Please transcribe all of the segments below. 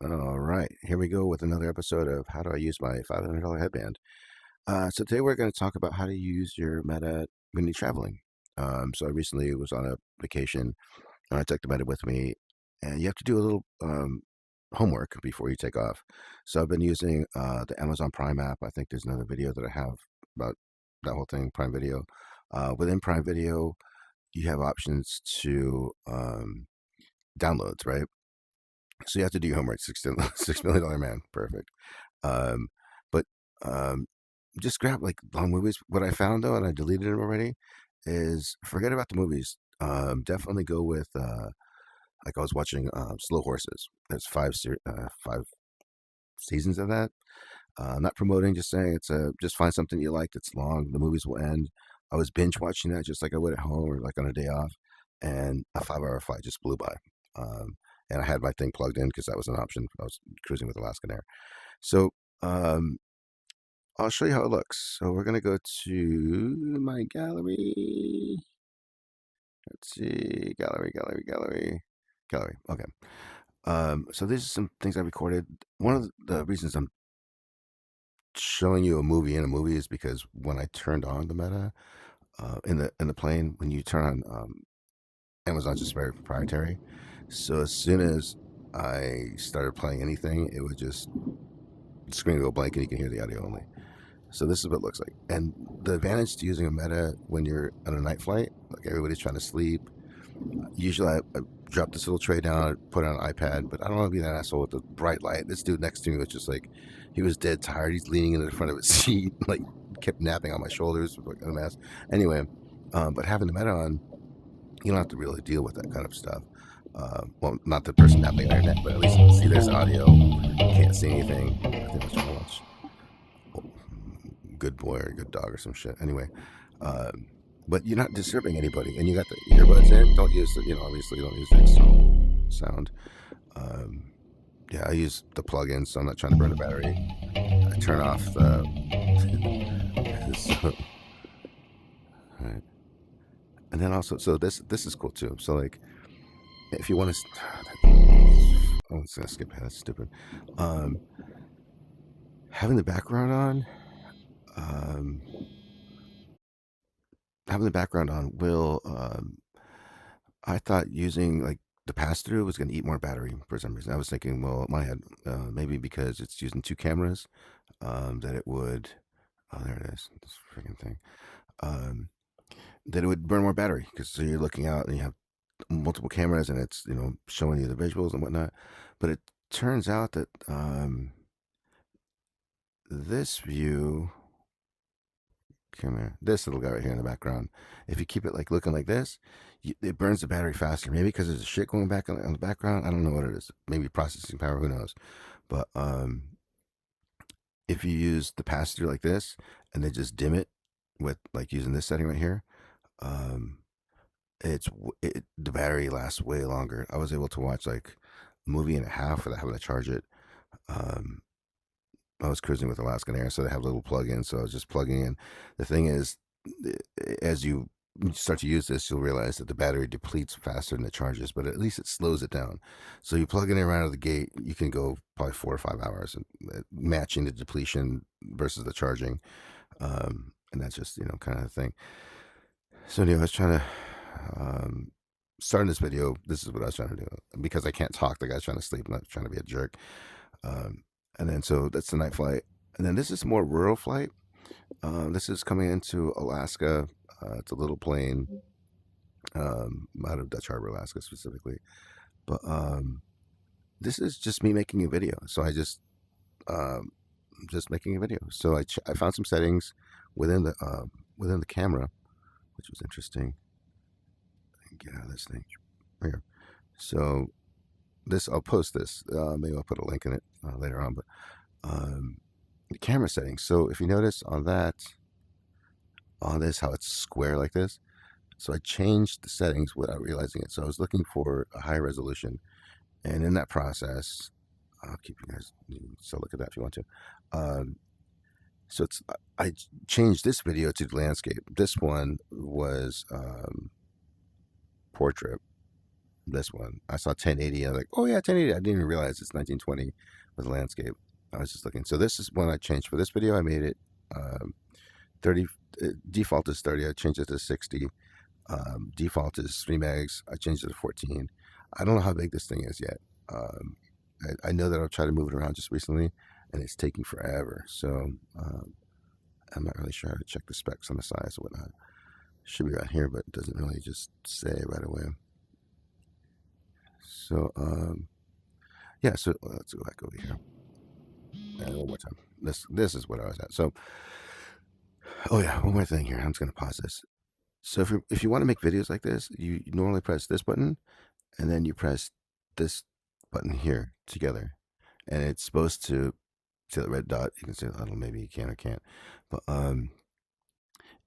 All right, here we go with another episode of How Do I Use My $500 Headband. So today we're going to talk about how to use your Meta when you're traveling. So I recently was on a vacation and I took the Meta with me, and you have to do a little homework before you take off. So I've been using the Amazon Prime app. I think there's another video that I have about that whole thing, Prime Video. Within Prime Video, you have options to downloads, right? So you have to do your homework. $6 million man, perfect. Um, but um, just grab like long movies. What I found though, and I deleted them already, is forget about the movies. Definitely go with like I was watching Slow Horses. There's five seasons of that. Not promoting, just saying it's a just find something you like that's long. The movies will end. I was binge watching that just like I would at home or like on a day off, and a 5 hour flight just blew by. Um, and I had my thing plugged in because that was an option. I was cruising with Alaskan Air. So um, I'll show you how it looks. So we're gonna go to my gallery. Let's see, gallery. Okay. So these are some things I recorded. One of the reasons I'm showing you a movie in a movie is because when I turned on the Meta in the plane, when you turn on Amazon's just very proprietary. So as soon as I started playing anything, it would just the screen would go blank and you can hear the audio only. So this is what it looks like. And the advantage to using a Meta when you're on a night flight, like everybody's trying to sleep. Usually I drop this little tray down, put it on an iPad, but I don't want to be that asshole with the bright light. This dude next to me was just like, he was dead tired. He's leaning into the front of his seat, like kept napping on my shoulders with like a mess. Anyway, but having the Meta on, you don't have to really deal with that kind of stuff. Well, not the person napping on your neck, but at least see there's audio. You can't see anything. I think I was trying to watch Good Boy or Good Dog or some shit. Anyway, but you're not disturbing anybody, and you got the earbuds in. Don't use the, obviously you don't use the external sound. Yeah, I use the plug-in, so I'm not trying to burn the battery. I turn off the. So, right. And then also, so this is cool too. So like, if you want to, oh, it's gonna skip ahead. That's stupid. Having the background on, um, will. I thought using like the pass through was going to eat more battery for some reason. I was thinking, well, in my head, maybe because it's using two cameras, that it would. Oh, there it is. This freaking thing. Um, that it would burn more battery because so you're looking out and you have multiple cameras and it's showing you the visuals and whatnot. But it turns out that this view, come here, this little guy right here in the background, if you keep it like looking like this, it burns the battery faster. Maybe because there's a shit going back on the background. I don't know what it is. Maybe processing power. Who knows? But if you use the pass through like this and then just dim it with like using this setting right here, um, the battery lasts way longer. I was able to watch like a movie and a half without having to charge it. Um, I was cruising with Alaskan Air, so they have a little plug-in. So I was just plugging in. The thing is, as you start to use this, you'll realize that the battery depletes faster than it charges, but at least it slows it down. So you plug it in right out of the gate, you can go probably 4 or 5 hours, matching the depletion versus the charging. And that's just kind of the thing. So anyway, I was trying to starting this video. This is what I was trying to do because I can't talk. The guy's trying to sleep. I'm not trying to be a jerk. And then so that's the night flight. And then this is more rural flight. This is coming into Alaska. It's a little plane out of Dutch Harbor, Alaska specifically. But this is just me making a video. So I just making a video. So I found some settings within the camera, which was interesting. Get out of this thing here. So this I'll post this. Maybe I'll put a link in it later on. But the camera settings. So if you notice on this how it's square like this. So I changed the settings without realizing it. So I was looking for a high resolution, and in that process, I'll keep you guys. So look at that if you want to. So I changed this video to landscape. This one was portrait. this one. I saw 1080. I was like, oh yeah, 1080. I didn't even realize it's 1920 with landscape. I was just looking. So this is one I changed for this video. I made it 30. Default is 30. I changed it to 60. Default is 3 megs. I changed it to 14. I don't know how big this thing is yet. I know that I've tried to move it around just recently, and it's taking forever. So I'm not really sure how to check the specs on the size or whatnot. Should be right here, but it doesn't really just say right away. So yeah. So let's go back over here. And one more time. This is what I was at. So oh yeah, one more thing here. I'm just gonna pause this. So if you want to make videos like this, you normally press this button, and then you press this button here together, and it's supposed to see the red dot. You can see, I don't know, maybe you can or can't, but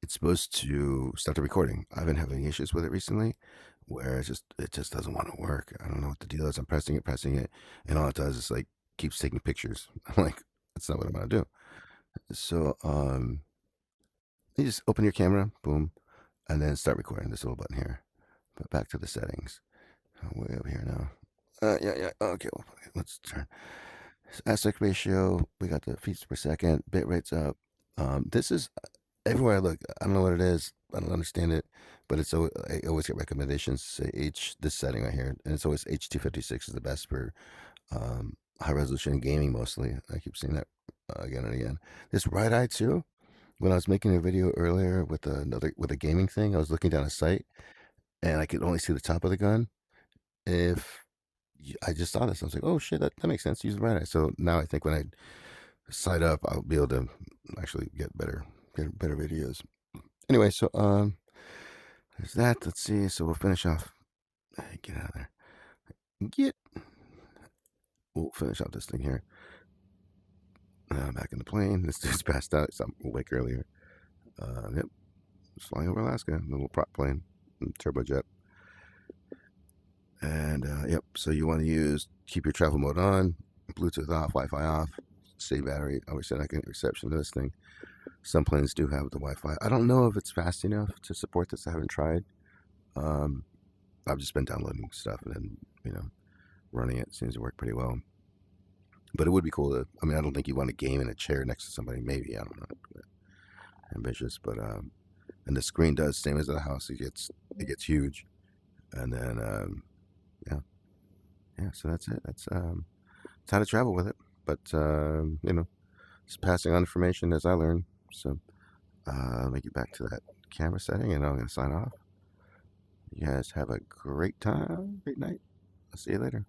it's supposed to start the recording. I've been having issues with it recently, where it just doesn't want to work. I don't know what the deal is. I'm pressing it, and all it does is like keeps taking pictures. I'm like, that's not what I'm gonna do. So you just open your camera, boom, and then start recording. This little button here. But back to the settings. Way over here now. Yeah. Okay, well, let's turn aspect ratio. We got the feet per second. Bit rate's up. This is everywhere I look. I don't know what it is. I don't understand it, but I always get recommendations. Say this setting right here, and it's always H256 is the best for high resolution gaming mostly. I keep seeing that again and again. This right eye too. When I was making a video earlier with a gaming thing, I was looking down a sight and I could only see the top of the gun. If I just saw this, I was like, oh shit, that makes sense. Use the right eye. So now I think when I sight up, I'll be able to actually get better videos. Anyway, so there's that. Let's see. So we'll finish off. Get out of there. We'll finish off this thing here. Back in the plane. This dude's passed out. So I'm awake earlier. Yep. Just flying over Alaska. A little prop plane. Turbojet. And yep. So you want to keep your travel mode on, Bluetooth off, Wi-Fi off, save battery. I always said I can get reception to this thing. Some planes do have the Wi-Fi. I don't know if it's fast enough to support this. I haven't tried. I've just been downloading stuff and then, running it. Seems to work pretty well. But it would be cool to, I don't think you want to game in a chair next to somebody. Maybe, I don't know. Ambitious, but and the screen does same as the house. It gets huge, and then yeah. So that's it. That's how to travel with it. But just passing on information as I learn. So let me get back to that camera setting, and I'm gonna sign off. You guys have a great time, great night. I'll see you later.